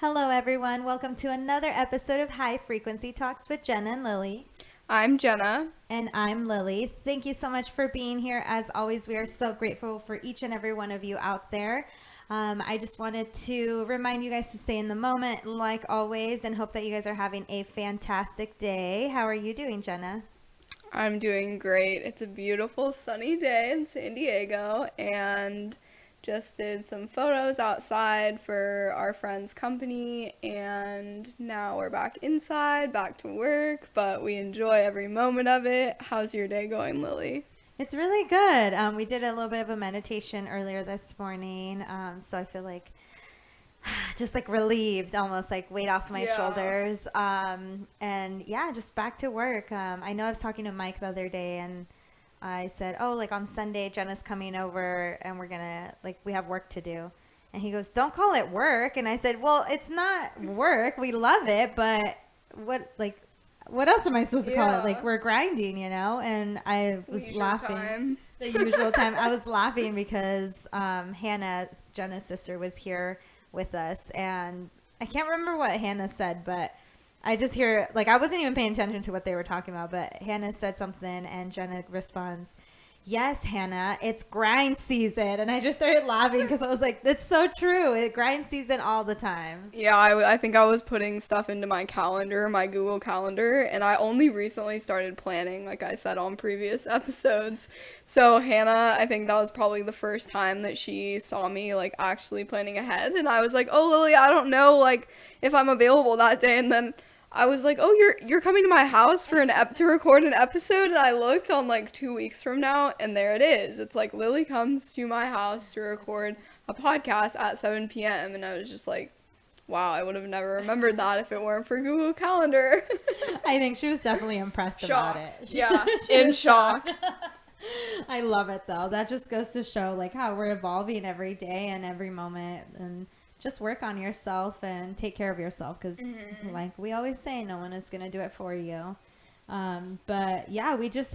Hello, everyone. Welcome to another episode of High Frequency Talks with Jenna and Lily. I'm Jenna. And I'm Lily. Thank you so much for being here. As always, we are so grateful for each and every one of you out there. I just wanted to remind you guys to stay in the moment, like always, and hope that you guys are having a fantastic day. How are you doing, Jenna? I'm doing great. It's a beautiful sunny day in San Diego and just did some photos outside for our friend's company, and now we're back inside, back to work, but we enjoy every moment of it. How's your day going, Lily? It's really good. We did a little bit of a meditation earlier this morning, so I feel like just like relieved, almost like weight off my shoulders. And yeah, just back to work. I know I was talking to Mike the other day, and I said, oh, like on Sunday, Jenna's coming over and we're gonna, like, we have work to do. And he goes, don't call it work. And I said, well, it's not work. We love it, but what else am I supposed to call it? Like, we're grinding, you know? And I was laughing. The usual time. I was laughing because Hannah, Jenna's sister, was here with us, and I can't remember what Hannah said, but I just hear, like, I wasn't even paying attention to what they were talking about, but Hannah said something and Jenna responds, yes, Hannah, it's grind season. And I just started laughing because I was like, that's so true. It grind season all the time. Yeah, I think I was putting stuff into my calendar, my Google Calendar, and I only recently started planning, like I said on previous episodes. So Hannah, I think that was probably the first time that she saw me, like, actually planning ahead, and I was like, oh, Lily, I don't know, like, if I'm available that day, and then I was like, oh, you're coming to my house for to record an episode, and I looked on like 2 weeks from now, and there it is. It's like Lily comes to my house to record a podcast at 7 p.m. and I was just like, wow, I would have never remembered that if it weren't for Google Calendar. I think she was definitely impressed about it. Yeah, in shock. I love it though. That just goes to show like how we're evolving every day and every moment, and just work on yourself and take care of yourself because like we always say, no one is going to do it for you. But yeah, we just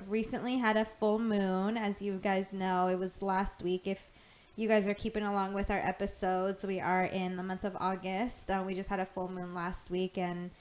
recently had a full moon. As you guys know, it was last week. If you guys are keeping along with our episodes, we are in the month of August. We just had a full moon last week, and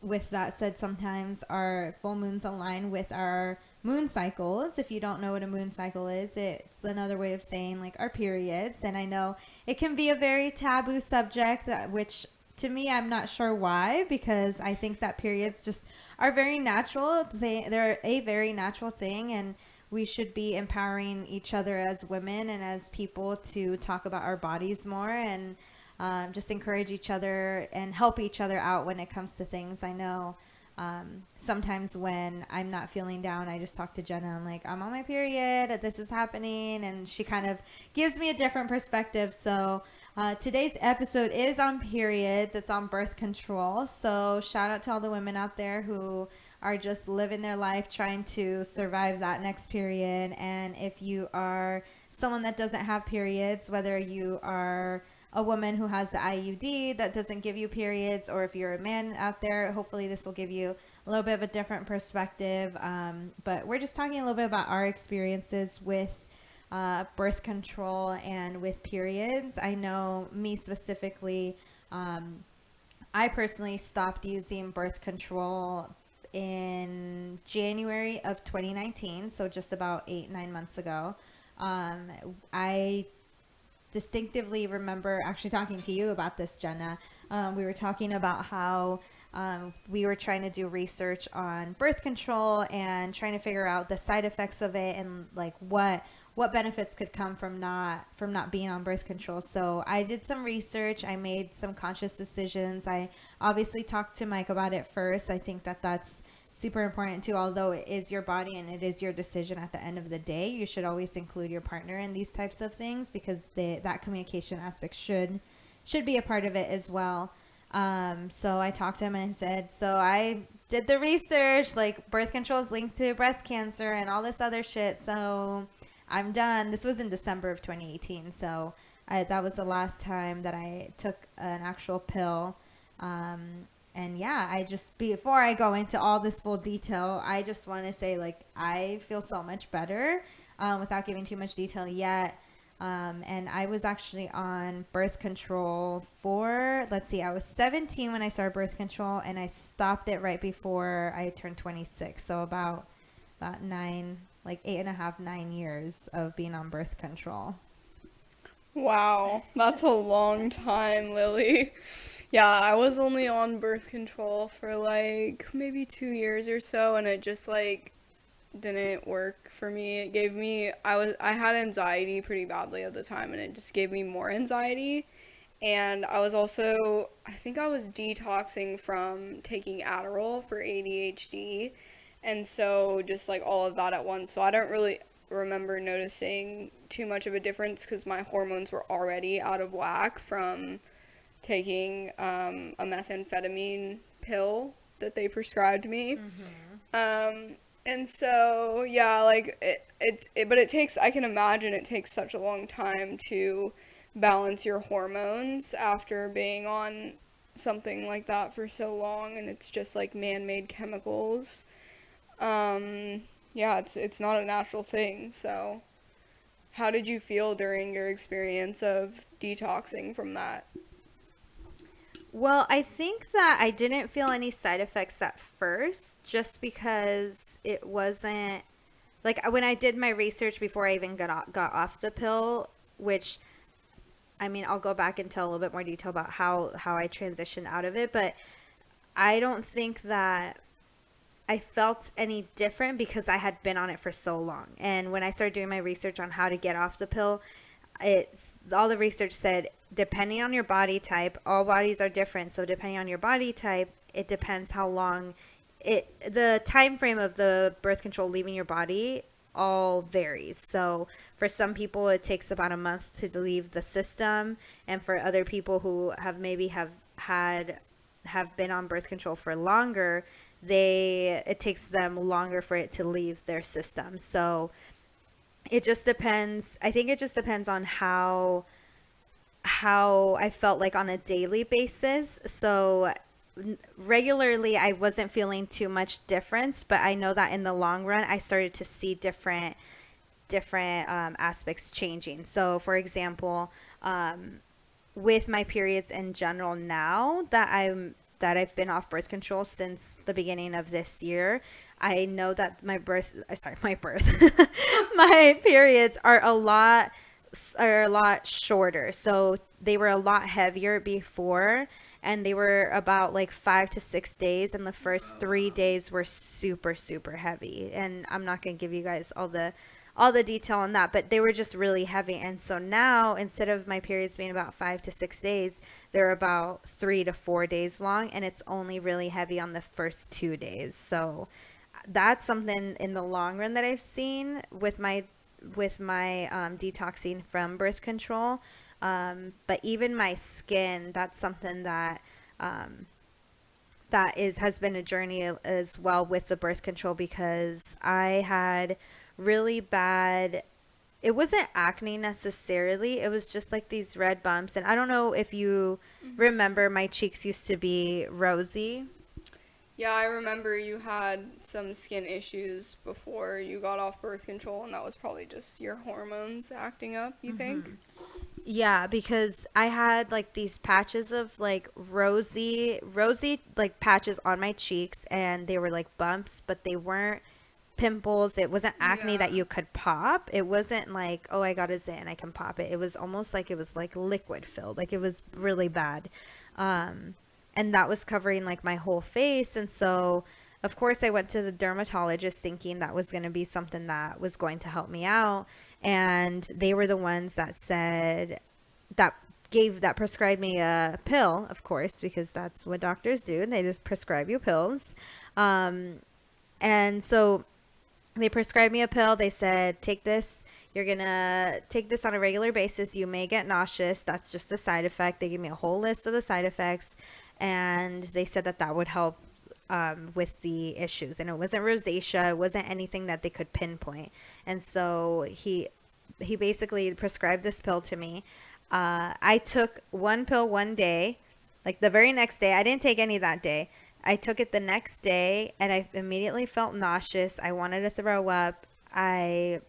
with that said, sometimes our full moons align with our moon cycles. If you don't know what a moon cycle is, it's another way of saying like our periods. And I know it can be a very taboo subject, which to me, I'm not sure why, because I think that periods just are very natural. They're a very natural thing, and we should be empowering each other as women and as people to talk about our bodies more, and just encourage each other and help each other out when it comes to things. I know sometimes when I'm not feeling down, I just talk to Jenna. I'm like, I'm on my period, this is happening, and she kind of gives me a different perspective. So today's episode is on periods. It's on birth control. So shout out to all the women out there who are just living their life trying to survive that next period. And if you are someone that doesn't have periods, whether you are a woman who has the IUD that doesn't give you periods, or if you're a man out there, hopefully this will give you a little bit of a different perspective. But we're just talking a little bit about our experiences with birth control and with periods. I know me specifically, I personally stopped using birth control in January of 2019, so just about 8-9 months ago. I distinctively remember actually talking to you about this, Jenna. We were talking about how we were trying to do research on birth control and trying to figure out the side effects of it, and like what benefits could come from not being on birth control. So I did some research. I made some conscious decisions. I obviously talked to Mike about it first. I think that that's super important too. Although it is your body and it is your decision at the end of the day, you should always include your partner in these types of things, because that communication aspect should be a part of it as well. So I talked to him and I said, so I did the research, like birth control is linked to breast cancer and all this other shit. So I'm done. This was in December of 2018. So that was the last time that I took an actual pill. And yeah, I just, before I go into all this full detail, I just want to say, like, I feel so much better without giving too much detail yet. And I was actually on birth control for, let's see, I was 17 when I started birth control, and I stopped it right before I turned 26. So about 8.5, 9 years of being on birth control. Wow, that's a long time, Lily. Yeah, I was only on birth control for like maybe 2 years or so, and it just like didn't work for me. It gave me I had anxiety pretty badly at the time, and it just gave me more anxiety. And I was also, I think I was detoxing from taking Adderall for ADHD. And so just like all of that at once. So I don't really remember noticing too much of a difference because my hormones were already out of whack from taking a methamphetamine pill that they prescribed me. And so, yeah, like but it takes, I can imagine it takes such a long time to balance your hormones after being on something like that for so long, and it's just like man-made chemicals. Yeah, it's not a natural thing. So, how did you feel during your experience of detoxing from that? Well, I think that I didn't feel any side effects at first just because it wasn't like when I did my research before I even got off the pill, which I mean, I'll go back and tell a little bit more detail about how I transitioned out of it, but I don't think that I felt any different because I had been on it for so long. And when I started doing my research on how to get off the pill, it's all the research said depending on your body type, all bodies are different. So depending on your body type, it depends how long the time frame of the birth control leaving your body all varies. So for some people it takes about a month to leave the system, and for other people who have been on birth control for longer, it takes them longer for it to leave their system. So it just depends. I think it just depends on how I felt like on a daily basis. So regularly I wasn't feeling too much difference, but I know that in the long run I started to see different aspects changing. So for example, with my periods in general, now that I've been off birth control since the beginning of this year, I know that my my periods are a lot shorter. So they were a lot heavier before, and they were about like 5 to 6 days, and the first 3 days were super super heavy. And I'm not gonna give you guys all the detail on that, but they were just really heavy. And so now, instead of my periods being about 5 to 6 days, they're about 3 to 4 days long, and it's only really heavy on the first 2 days. So that's something in the long run that I've seen with my detoxing from birth control. But even my skin, that's something that has been a journey as well with the birth control, because I had really bad, it wasn't acne necessarily, it was just like these red bumps. And I don't know if you remember, my cheeks used to be rosy. Yeah, I remember you had some skin issues before you got off birth control, and that was probably just your hormones acting up, you think? Yeah, because I had like these patches of like rosy like patches on my cheeks, and they were like bumps, but they weren't pimples. It wasn't acne that you could pop. It wasn't like, oh, I got a zit and I can pop it. It was almost like it was like liquid filled. Like it was really bad. And that was covering like my whole face. And so of course I went to the dermatologist thinking that was going to be something that was going to help me out. And they were the ones that said that prescribed me a pill, of course, because that's what doctors do. They just prescribe you pills. And so they prescribed me a pill. They said, take this. You're going to take this on a regular basis. You may get nauseous. That's just a side effect. They gave me a whole list of the side effects. And they said that would help with the issues. And it wasn't rosacea. It wasn't anything that they could pinpoint. And so he basically prescribed this pill to me. I took one pill one day. Like the very next day. I didn't take any that day. I took it the next day, and I immediately felt nauseous. I wanted to throw up. I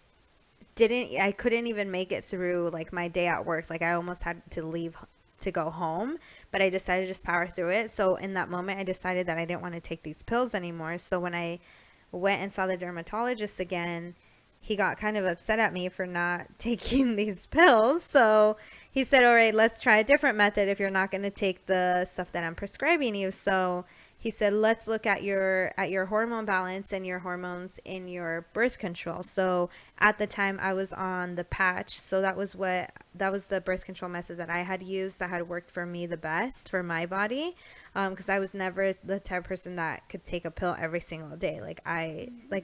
I couldn't even make it through like my day at work. Like I almost had to leave to go home, but I decided to just power through it. So in that moment, I decided that I didn't want to take these pills anymore. So when I went and saw the dermatologist again, he got kind of upset at me for not taking these pills. So he said, all right, let's try a different method if you're not going to take the stuff that I'm prescribing you. So he said, let's look at your hormone balance and your hormones in your birth control. So at the time I was on the patch. So that was the birth control method that I had used that had worked for me the best for my body. Because I was never the type of person that could take a pill every single day. Like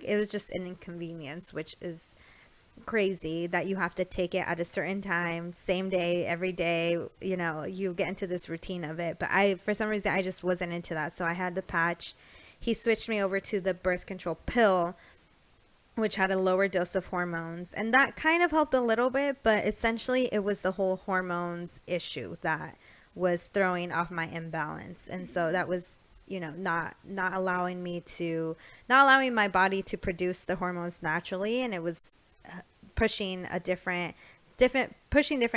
it was just an inconvenience, which is crazy that you have to take it at a certain time, same day, every day. You get into this routine of it. But for some reason, I just wasn't into that. So I had the patch. He switched me over to the birth control pill, which had a lower dose of hormones. And that kind of helped a little bit, but essentially it was the whole hormones issue that was throwing off my imbalance. And so that was, not allowing my body to produce the hormones naturally. And it was pushing different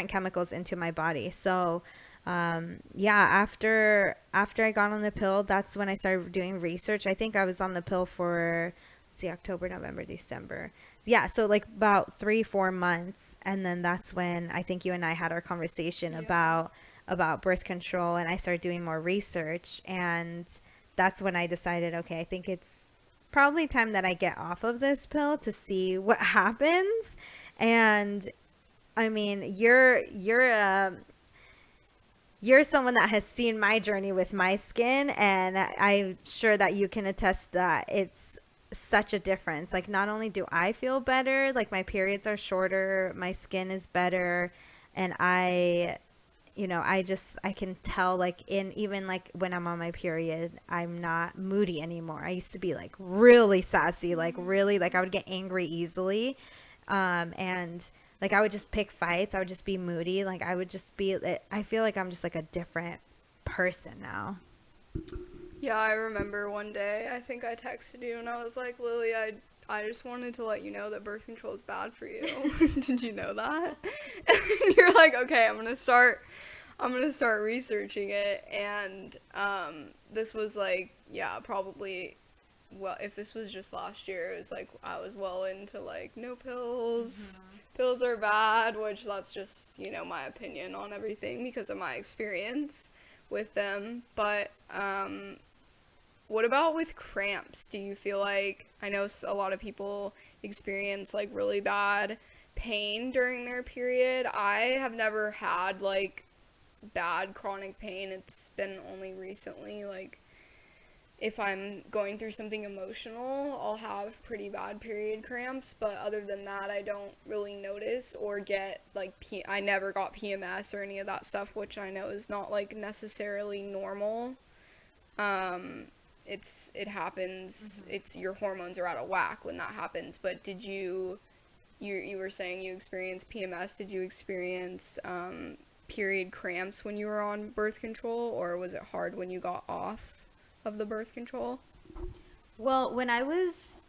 chemicals into my body. So after I got on the pill, that's when I started doing research. I think I was on the pill for October, November, December. Yeah, so like about 3-4 months, and then that's when I think you and I had our conversation about birth control, and I started doing more research, and that's when I decided, okay, I think it's probably time that I get off of this pill to see what happens. And I mean, you're someone that has seen my journey with my skin, and I'm sure that you can attest that it's such a difference. Like, not only do I feel better, like my periods are shorter, my skin is better, and I can tell, like, even like when I'm on my period, I'm not moody anymore. I used to be like really sassy, like really, like I would get angry easily. And like I would just pick fights. I would just be moody. Like I feel like I'm just like a different person now. Yeah, I remember one day, I think I texted you and I was like, Lily, I just wanted to let you know that birth control is bad for you. Did you know that? And you're like, okay, I'm gonna start researching it. And this was like, probably, well, if this was just last year, it was like I was well into like no pills. Mm-hmm. Pills are bad, which that's just, my opinion on everything because of my experience with them. But what about with cramps? Do you feel like, I know a lot of people experience like really bad pain during their period. I have never had like bad chronic pain. It's been only recently, like if I'm going through something emotional, I'll have pretty bad period cramps, but other than that, I don't really notice or get like I never got PMS or any of that stuff, which I know is not like necessarily normal. It happens. Mm-hmm. It's your hormones are out of whack when that happens. But did you were saying you experienced PMS? Did you experience period cramps when you were on birth control, or was it hard when you got off of the birth control? Well, when I was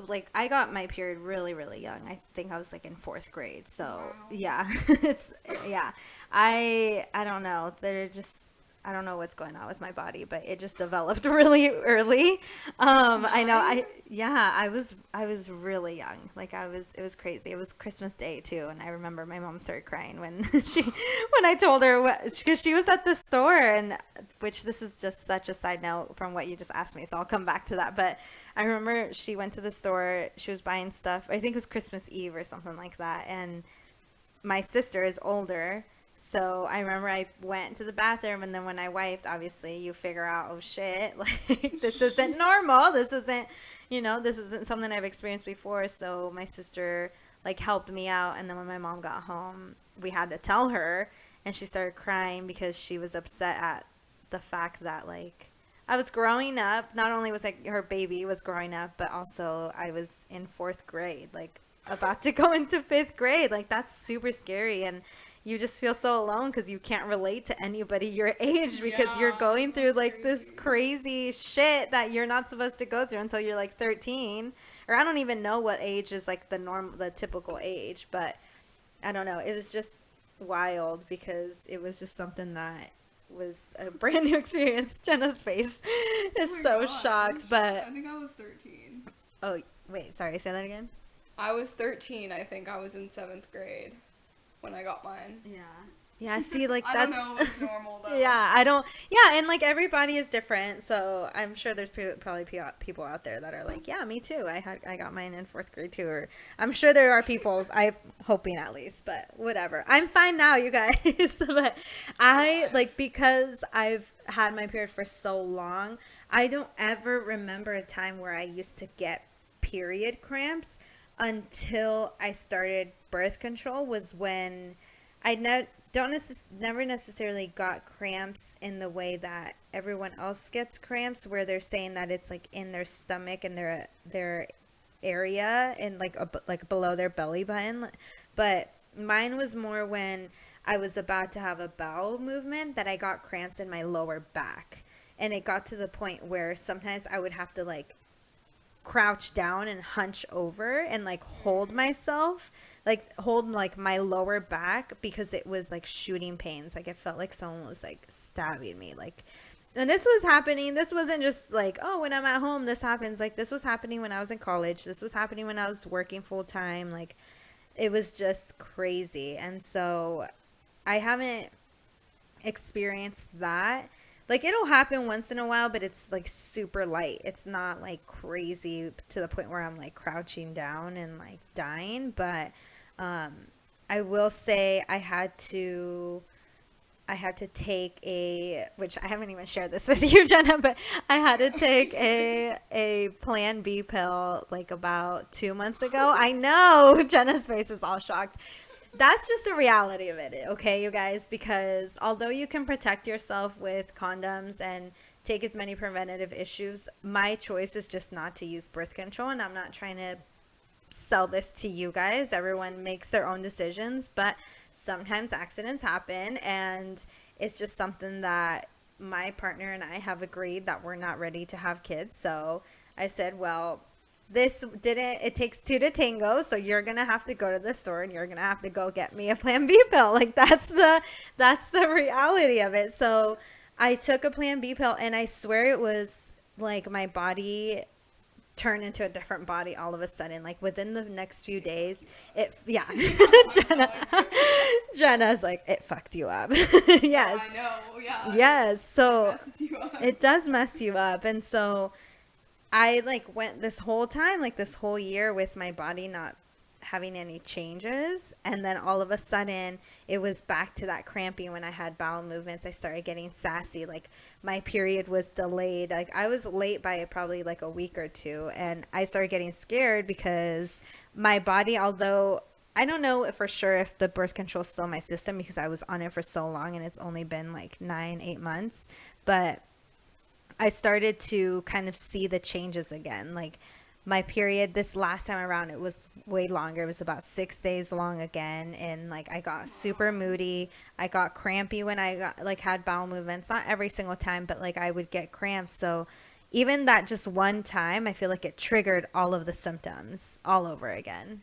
like, I got my period really, really young. I think I was like in 4th grade. So wow. Yeah, I don't know. I don't know what's going on with my body, but it just developed really early. I know. I was really young. Like it was crazy. It was Christmas Day too. And I remember my mom started crying when I told her because she was at the store, and which this is just such a side note from what you just asked me. So I'll come back to that. But I remember she went to the store. She was buying stuff. I think it was Christmas Eve or something like that. And my sister is older. So I remember I went to the bathroom, and then when I wiped, obviously you figure out, oh shit, like this isn't normal. This isn't something I've experienced before. So my sister like helped me out. And then when my mom got home, we had to tell her, and she started crying because she was upset at the fact that like I was growing up. Not only was like her baby was growing up, but also I was in 4th grade, like about to go into 5th grade. Like that's super scary. And you just feel so alone because you can't relate to anybody your age because you're going through like this crazy shit that you're not supposed to go through until you're like 13 or I don't even know what age is like the typical age, but I don't know. It was just wild because it was just something that was a brand new experience. Jenna's face is Oh my so gosh. shocked, but I think I was 13. oh wait, sorry, say that again. I was 13. I think I was in 7th grade when I got mine. Yeah, see, like I that's don't know if it's normal though. yeah, I don't. Yeah, and like everybody is different, so I'm sure there's probably people out there that are like, yeah, me too. I got mine in 4th grade too, or I'm sure there are people. I'm hoping at least, but whatever. I'm fine now, you guys. But I like because I've had my period for so long. I don't ever remember a time where I used to get period cramps until I started birth control. Was when I never necessarily got cramps in the way that everyone else gets cramps, where they're saying that it's like in their stomach and their area and like below their belly button. But mine was more when I was about to have a bowel movement that I got cramps in my lower back, and it got to the point where sometimes I would have to like crouch down and hunch over and like hold myself, like hold like my lower back, because it was like shooting pains. Like it felt like someone was like stabbing me, like, and this was happening. This wasn't just like, oh, when I'm at home this happens. Like this was happening when I was in college. This was happening when I was working full time. Like it was just crazy. And so I haven't experienced that. Like it'll happen once in a while, but it's like super light. It's not like crazy to the point where I'm like crouching down and like dying. But I will say I had to take which I haven't even shared this with you, Jenna, but I had to take a Plan B pill like about 2 months ago. I know Jenna's face is all shocked. That's just the reality of it, okay, you guys? Because although you can protect yourself with condoms and take as many preventative issues, my choice is just not to use birth control, and I'm not trying to sell this to you guys. Everyone makes their own decisions, but sometimes accidents happen, and it's just something that my partner and I have agreed that we're not ready to have kids. So I said, well, it takes two to tango, so you're gonna have to go to the store and you're gonna have to go get me a Plan B pill. Like that's the reality of it. So I took a Plan B pill, and I swear it was like my body turned into a different body all of a sudden. Like within the next few days, Jenna's like, it fucked you up. Yes. I know, yeah. Yes. So It messes you up. it does mess you up. And so I like went this whole time, like this whole year, with my body not having any changes, and then all of a sudden it was back to that cramping. When I had bowel movements, I started getting sassy. Like my period was delayed. Like I was late by probably like a week or two, and I started getting scared because my body, although I don't know for sure if the birth control is still in my system because I was on it for so long and it's only been like 8 months, but I started to kind of see the changes again. Like my period this last time around, it was way longer. It was about 6 days long again. And like I got super moody. I got crampy when I got like had bowel movements. Not every single time, but like I would get cramps. So even that just one time, I feel like it triggered all of the symptoms all over again.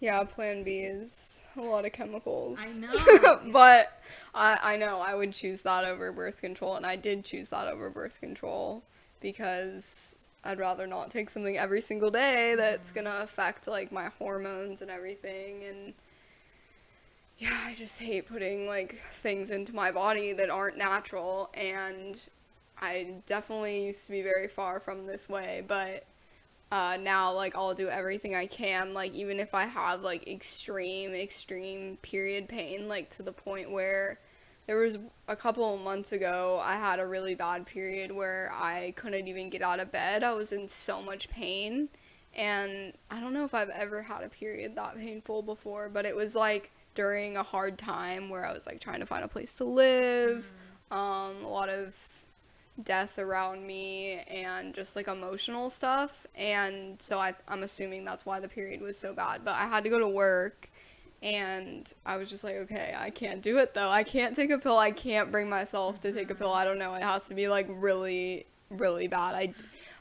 Yeah, Plan B is a lot of chemicals. I know. But I know I would choose that over birth control, and I did choose that over birth control because I'd rather not take something every single day that's gonna affect like my hormones and everything. And yeah, I just hate putting like things into my body that aren't natural, and I definitely used to be very far from this way, but now like I'll do everything I can, like even if I have like extreme period pain, like to the point where there was a couple of months ago I had a really bad period where I couldn't even get out of bed. I was in so much pain, and I don't know if I've ever had a period that painful before, but it was like during a hard time where I was like trying to find a place to live, a lot of death around me and just like emotional stuff, and so I'm assuming that's why the period was so bad. But I had to go to work, and I was just like, okay, I can't do it though. I can't take a pill. I can't bring myself to take a pill. I don't know, it has to be like really really bad.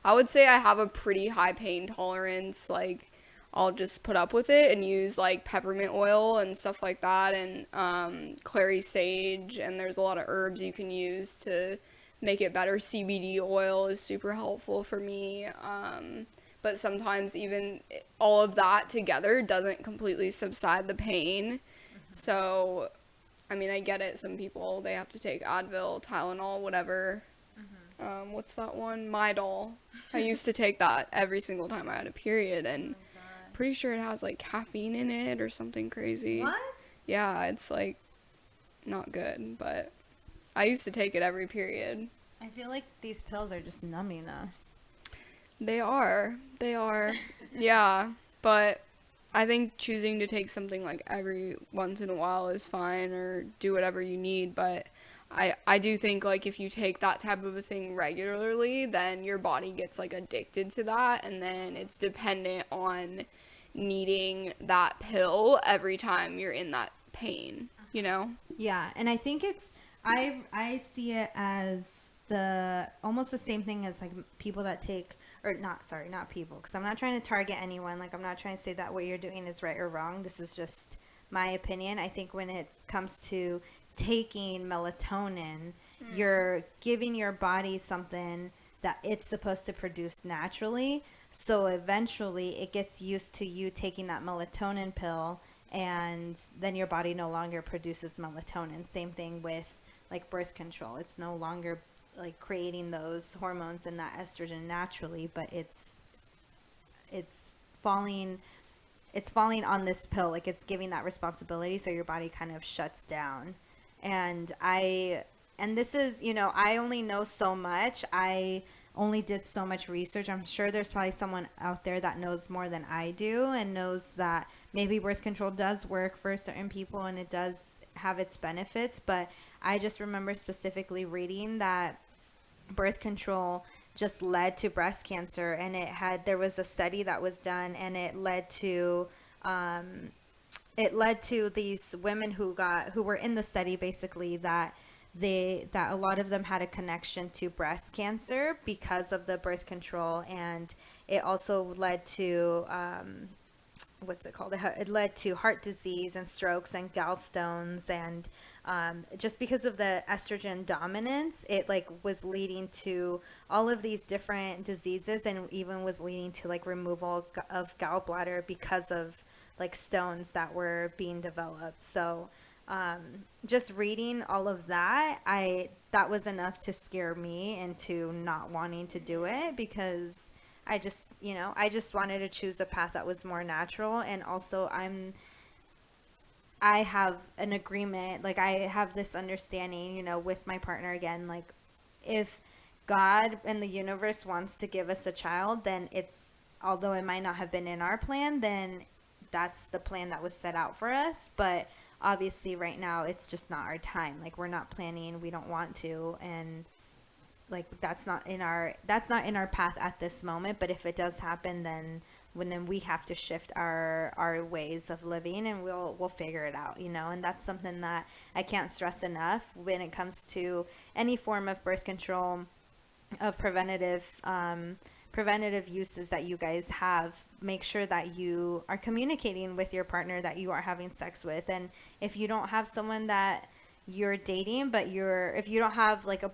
I would say I have a pretty high pain tolerance. Like, I'll just put up with it and use like peppermint oil and stuff like that, and clary sage. And there's a lot of herbs you can use to make it better. CBD oil is super helpful for me. But sometimes even all of that together doesn't completely subside the pain. So, I mean, I get it. Some people, they have to take Advil, Tylenol, whatever. What's that one? Midol. I used to take that every single time I had a period, and pretty sure it has like caffeine in it or something crazy. What? Yeah, it's like not good, but I used to take it every period. I feel like these pills are just numbing us. They are. Yeah, but I think choosing to take something like every once in a while is fine, or do whatever you need, but I do think like if you take that type of a thing regularly, then your body gets like addicted to that, and then it's dependent on needing that pill every time you're in that pain, you know? Yeah, and I think I see it as the almost the same thing as like people that take, or not, sorry, not people, because I'm not trying to target anyone. Like, I'm not trying to say that what you're doing is right or wrong. This is just my opinion. I think when it comes to taking melatonin, you're giving your body something that it's supposed to produce naturally. So eventually it gets used to you taking that melatonin pill, and then your body no longer produces melatonin. Same thing with like birth control. It's no longer like creating those hormones and that estrogen naturally, but it's falling it's falling on this pill, like it's giving that responsibility, so your body kind of shuts down. And this is, I only know so much. I only did so much research. I'm sure there's probably someone out there that knows more than I do, and knows that maybe birth control does work for certain people and it does have its benefits. But I just remember specifically reading that birth control just led to breast cancer, and there was a study that was done, and it led to these women who were in the study, basically, that a lot of them had a connection to breast cancer because of the birth control. And it also led to what's it called? It led to heart disease and strokes and gallstones, and just because of the estrogen dominance, it like was leading to all of these different diseases, and even was leading to like removal of gallbladder because of like stones that were being developed. So just reading all of that, that was enough to scare me into not wanting to do it, because I just wanted to choose a path that was more natural. And also I have an agreement, like I have this understanding, with my partner again, like if God and the universe wants to give us a child, then although it might not have been in our plan, then that's the plan that was set out for us. But obviously right now it's just not our time. Like, we're not planning, we don't want to, and like that's not in our path at this moment. But if it does happen, then we have to shift our ways of living, and we'll figure it out, and that's something that I can't stress enough when it comes to any form of birth control, of preventative uses that you guys have. Make sure that you are communicating with your partner that you are having sex with. And if you don't have someone that you're dating, but if you don't have like a